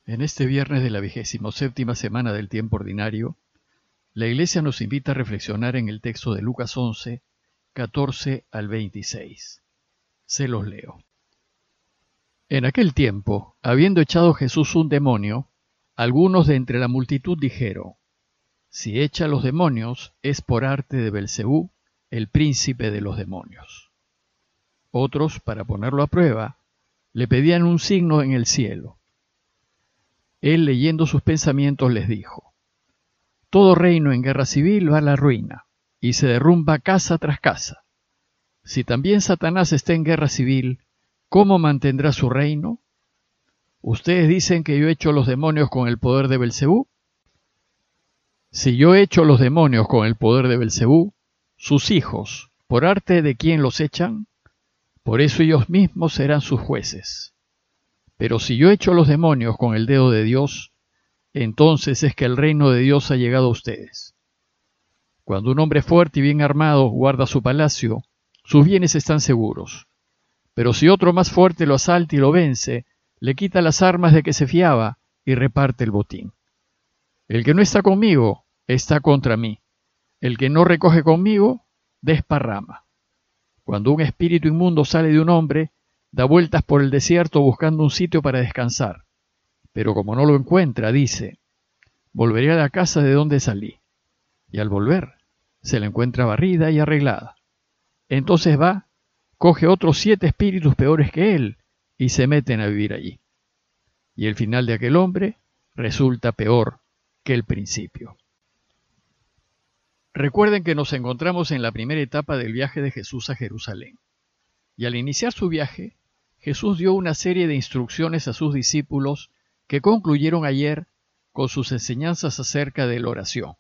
En este viernes de la 27ª semana del tiempo ordinario, la Iglesia nos invita a reflexionar en el texto de Lucas 11, 14 al 26. Se los leo. En aquel tiempo, habiendo echado Jesús un demonio, algunos de entre la multitud dijeron: Si echa los demonios, es por arte de Belcebú, el príncipe de los demonios. Otros, para ponerlo a prueba, le pedían un signo en el cielo. Él, leyendo sus pensamientos, les dijo: Todo reino en guerra civil va a la ruina, y se derrumba casa tras casa. Si también Satanás está en guerra civil, ¿cómo mantendrá su reino? ¿Ustedes dicen que yo echo los demonios con el poder de Belcebú? Si yo echo los demonios con el poder de Belcebú, sus hijos, ¿por arte de quién los echan? Por eso ellos mismos serán sus jueces. Pero si yo echo los demonios con el dedo de Dios, entonces es que el reino de Dios ha llegado a ustedes. Cuando un hombre fuerte y bien armado guarda su palacio, sus bienes están seguros. Pero si otro más fuerte lo asalta y lo vence, le quita las armas de que se fiaba y reparte el botín. El que no está conmigo está contra mí. El que no recoge conmigo desparrama. Cuando un espíritu inmundo sale de un hombre, da vueltas por el desierto buscando un sitio para descansar. Pero como no lo encuentra, dice: Volveré a la casa de donde salí. Y al volver, se la encuentra barrida y arreglada. Entonces va, coge otros 7 espíritus peores que él y se meten a vivir allí. Y el final de aquel hombre resulta peor que el principio. Recuerden que nos encontramos en la primera etapa del viaje de Jesús a Jerusalén. Y al iniciar su viaje, Jesús dio una serie de instrucciones a sus discípulos que concluyeron ayer con sus enseñanzas acerca de la oración.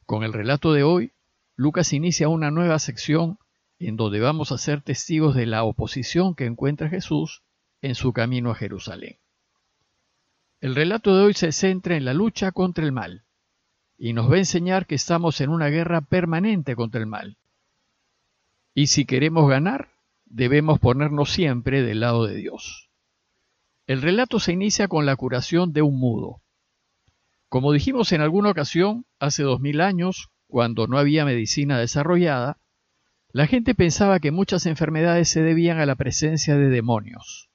Con el relato de hoy, Lucas inicia una nueva sección en donde vamos a ser testigos de la oposición que encuentra Jesús en su camino a Jerusalén. El relato de hoy se centra en la lucha contra el mal y nos va a enseñar que estamos en una guerra permanente contra el mal. Y si queremos ganar, debemos ponernos siempre del lado de Dios. El relato se inicia con la curación de un mudo. Como dijimos en alguna ocasión, hace 2000 años, cuando no había medicina desarrollada, la gente pensaba que muchas enfermedades se debían a la presencia de demonios.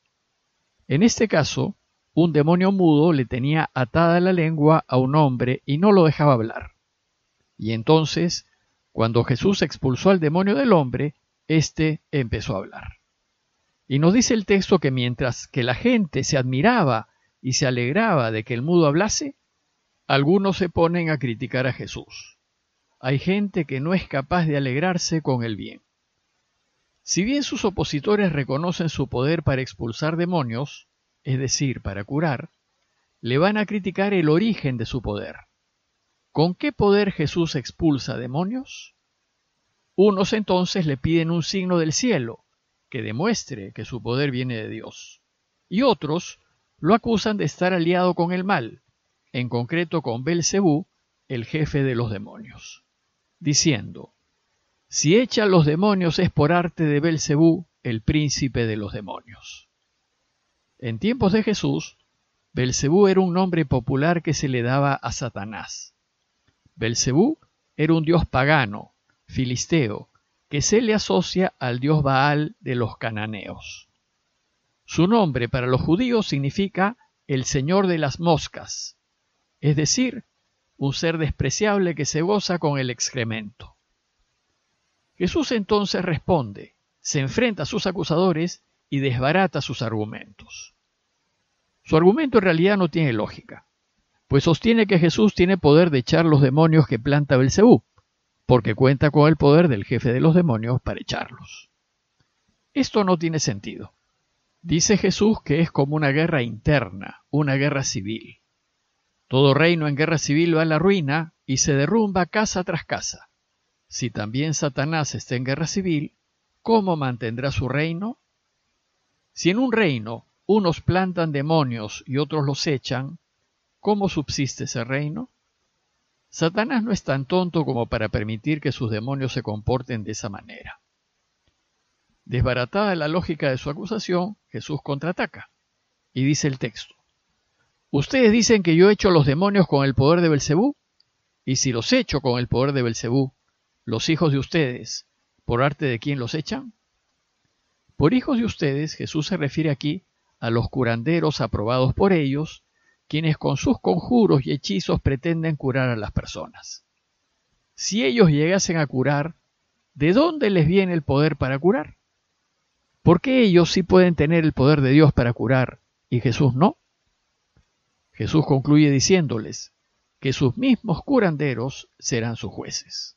En este caso, un demonio mudo le tenía atada la lengua a un hombre y no lo dejaba hablar. Y entonces, cuando Jesús expulsó al demonio del hombre, éste empezó a hablar. Y nos dice el texto que mientras que la gente se admiraba y se alegraba de que el mudo hablase, algunos se ponen a criticar a Jesús. Hay gente que no es capaz de alegrarse con el bien. Si bien sus opositores reconocen su poder para expulsar demonios, es decir, para curar, le van a criticar el origen de su poder. ¿Con qué poder Jesús expulsa demonios? Unos entonces le piden un signo del cielo, que demuestre que su poder viene de Dios. Y otros lo acusan de estar aliado con el mal, en concreto con Belcebú, el jefe de los demonios, diciendo: Si echa los demonios es por arte de Belcebú, el príncipe de los demonios. En tiempos de Jesús, Belcebú era un nombre popular que se le daba a Satanás. Belcebú era un dios pagano, filisteo, que se le asocia al dios Baal de los cananeos. Su nombre para los judíos significa el señor de las moscas, es decir, un ser despreciable que se goza con el excremento. Jesús entonces responde, se enfrenta a sus acusadores y desbarata sus argumentos. Su argumento en realidad no tiene lógica, pues sostiene que Jesús tiene poder de echar los demonios que planta Belcebú, porque cuenta con el poder del jefe de los demonios para echarlos. Esto no tiene sentido. Dice Jesús que es como una guerra interna, una guerra civil. Todo reino en guerra civil va a la ruina y se derrumba casa tras casa. Si también Satanás está en guerra civil, ¿cómo mantendrá su reino? Si en un reino unos plantan demonios y otros los echan, ¿cómo subsiste ese reino? Satanás no es tan tonto como para permitir que sus demonios se comporten de esa manera. Desbaratada la lógica de su acusación, Jesús contraataca y dice el texto: Ustedes dicen que yo echo los demonios con el poder de Belcebú, y si los echo con el poder de Belcebú, los hijos de ustedes, ¿por arte de quién los echan? Por hijos de ustedes, Jesús se refiere aquí a los curanderos aprobados por ellos, quienes con sus conjuros y hechizos pretenden curar a las personas. Si ellos llegasen a curar, ¿de dónde les viene el poder para curar? ¿Por qué ellos sí pueden tener el poder de Dios para curar y Jesús no? Jesús concluye diciéndoles que sus mismos curanderos serán sus jueces.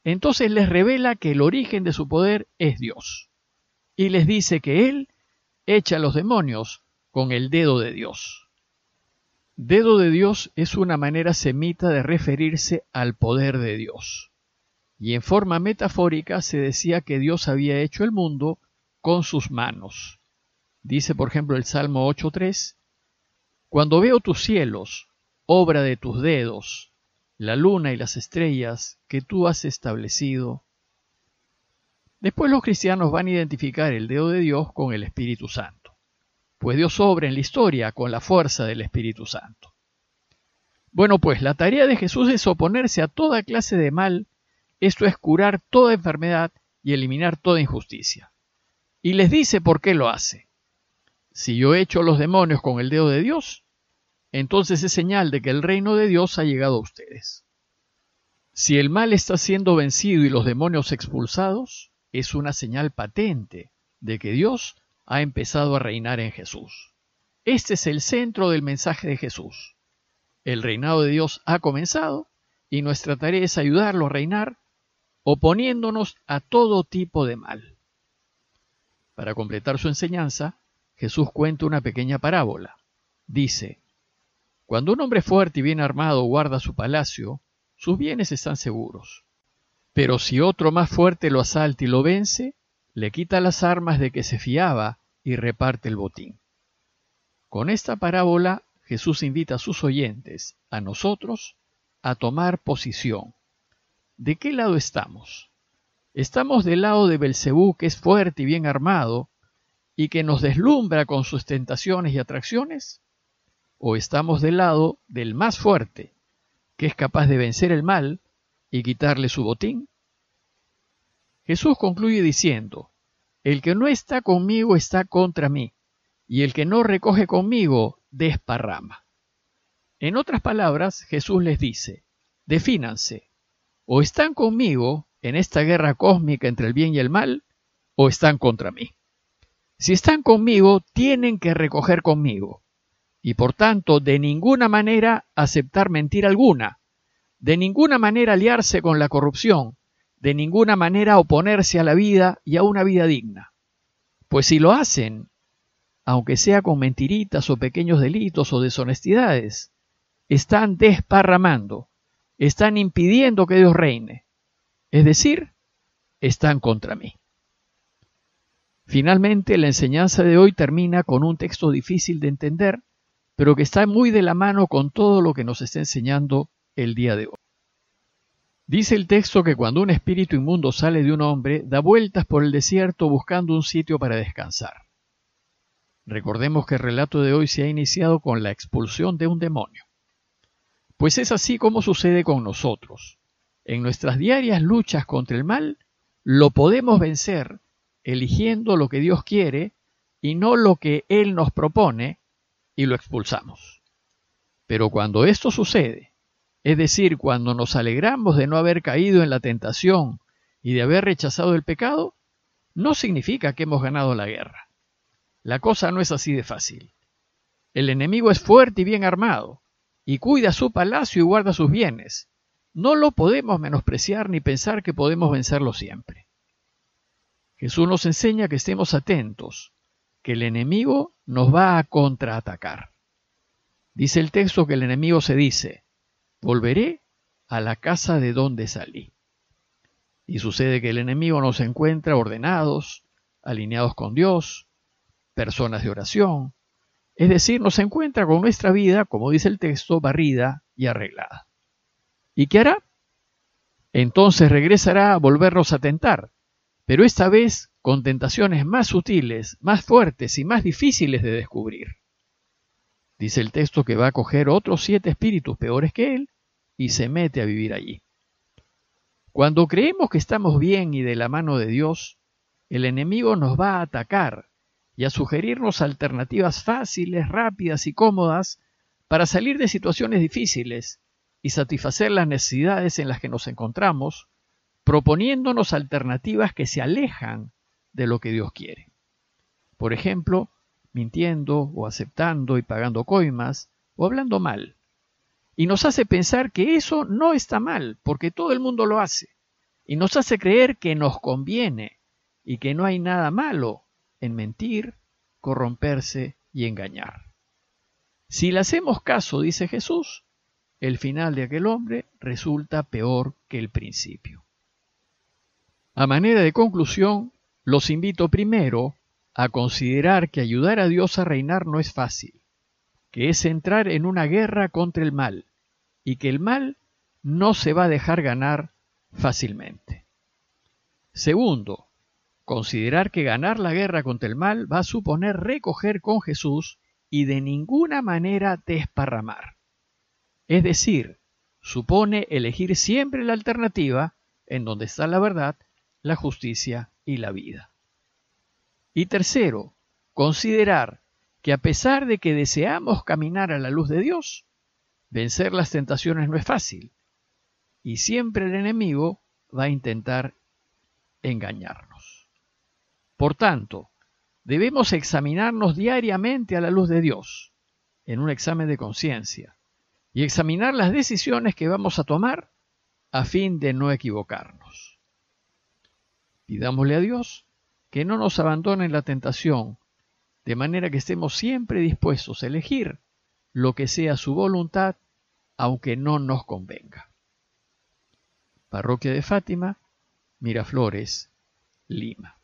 Entonces les revela que el origen de su poder es Dios, y les dice que Él echa a los demonios con el dedo de Dios. Dedo de Dios es una manera semita de referirse al poder de Dios. Y en forma metafórica se decía que Dios había hecho el mundo con sus manos. Dice, por ejemplo, el Salmo 8:3, cuando veo tus cielos, obra de tus dedos, la luna y las estrellas que tú has establecido. Después los cristianos van a identificar el dedo de Dios con el Espíritu Santo, pues Dios obra en la historia con la fuerza del Espíritu Santo. Bueno, pues la tarea de Jesús es oponerse a toda clase de mal, esto es curar toda enfermedad y eliminar toda injusticia. Y les dice por qué lo hace. Si yo echo los demonios con el dedo de Dios, entonces es señal de que el reino de Dios ha llegado a ustedes. Si el mal está siendo vencido y los demonios expulsados, es una señal patente de que Dios ha empezado a reinar en Jesús. Este es el centro del mensaje de Jesús. El reinado de Dios ha comenzado y nuestra tarea es ayudarlo a reinar, oponiéndonos a todo tipo de mal. Para completar su enseñanza, Jesús cuenta una pequeña parábola. Dice, cuando un hombre fuerte y bien armado guarda su palacio, sus bienes están seguros. Pero si otro más fuerte lo asalta y lo vence, le quita las armas de que se fiaba y reparte el botín. Con esta parábola, Jesús invita a sus oyentes, a nosotros, a tomar posición. ¿De qué lado estamos? ¿Estamos del lado de Belcebú, que es fuerte y bien armado, y que nos deslumbra con sus tentaciones y atracciones? ¿O estamos del lado del más fuerte, que es capaz de vencer el mal y quitarle su botín? Jesús concluye diciendo, el que no está conmigo está contra mí, y el que no recoge conmigo desparrama. En otras palabras, Jesús les dice, defínanse, o están conmigo en esta guerra cósmica entre el bien y el mal, o están contra mí. Si están conmigo, tienen que recoger conmigo, y por tanto, de ninguna manera aceptar mentira alguna, de ninguna manera aliarse con la corrupción, de ninguna manera oponerse a la vida y a una vida digna. Pues si lo hacen, aunque sea con mentiritas o pequeños delitos o deshonestidades, están desparramando, están impidiendo que Dios reine. Es decir, están contra mí. Finalmente, la enseñanza de hoy termina con un texto difícil de entender, pero que está muy de la mano con todo lo que nos está enseñando el día de hoy. Dice el texto que cuando un espíritu inmundo sale de un hombre, da vueltas por el desierto buscando un sitio para descansar. Recordemos que el relato de hoy se ha iniciado con la expulsión de un demonio. Pues es así como sucede con nosotros. En nuestras diarias luchas contra el mal, lo podemos vencer eligiendo lo que Dios quiere y no lo que Él nos propone, y lo expulsamos. Pero cuando esto sucede, es decir, cuando nos alegramos de no haber caído en la tentación y de haber rechazado el pecado, no significa que hemos ganado la guerra. La cosa no es así de fácil. El enemigo es fuerte y bien armado, y cuida su palacio y guarda sus bienes. No lo podemos menospreciar ni pensar que podemos vencerlo siempre. Jesús nos enseña que estemos atentos, que el enemigo nos va a contraatacar. Dice el texto que el enemigo se dice, volveré a la casa de donde salí. Y sucede que el enemigo nos encuentra ordenados, alineados con Dios, personas de oración, es decir, nos encuentra con nuestra vida, como dice el texto, barrida y arreglada. ¿Y qué hará? Entonces regresará a volvernos a tentar, pero esta vez con tentaciones más sutiles, más fuertes y más difíciles de descubrir. Dice el texto que va a coger otros 7 espíritus peores que él y se mete a vivir allí. Cuando creemos que estamos bien y de la mano de Dios, el enemigo nos va a atacar y a sugerirnos alternativas fáciles, rápidas y cómodas para salir de situaciones difíciles y satisfacer las necesidades en las que nos encontramos, proponiéndonos alternativas que se alejan de lo que Dios quiere. Por ejemplo, mintiendo o aceptando y pagando coimas o hablando mal. Y nos hace pensar que eso no está mal, porque todo el mundo lo hace. Y nos hace creer que nos conviene y que no hay nada malo en mentir, corromperse y engañar. Si le hacemos caso, dice Jesús, el final de aquel hombre resulta peor que el principio. A manera de conclusión, los invito primero a considerar que ayudar a Dios a reinar no es fácil, que es entrar en una guerra contra el mal, y que el mal no se va a dejar ganar fácilmente. Segundo, considerar que ganar la guerra contra el mal va a suponer recoger con Jesús y de ninguna manera desparramar. Es decir, supone elegir siempre la alternativa en donde está la verdad, la justicia y la vida. Y tercero, considerar que a pesar de que deseamos caminar a la luz de Dios, vencer las tentaciones no es fácil, y siempre el enemigo va a intentar engañarnos. Por tanto, debemos examinarnos diariamente a la luz de Dios, en un examen de conciencia, y examinar las decisiones que vamos a tomar a fin de no equivocarnos. Pidámosle a Dios que no nos abandone en la tentación, de manera que estemos siempre dispuestos a elegir lo que sea su voluntad, aunque no nos convenga. Parroquia de Fátima, Miraflores, Lima.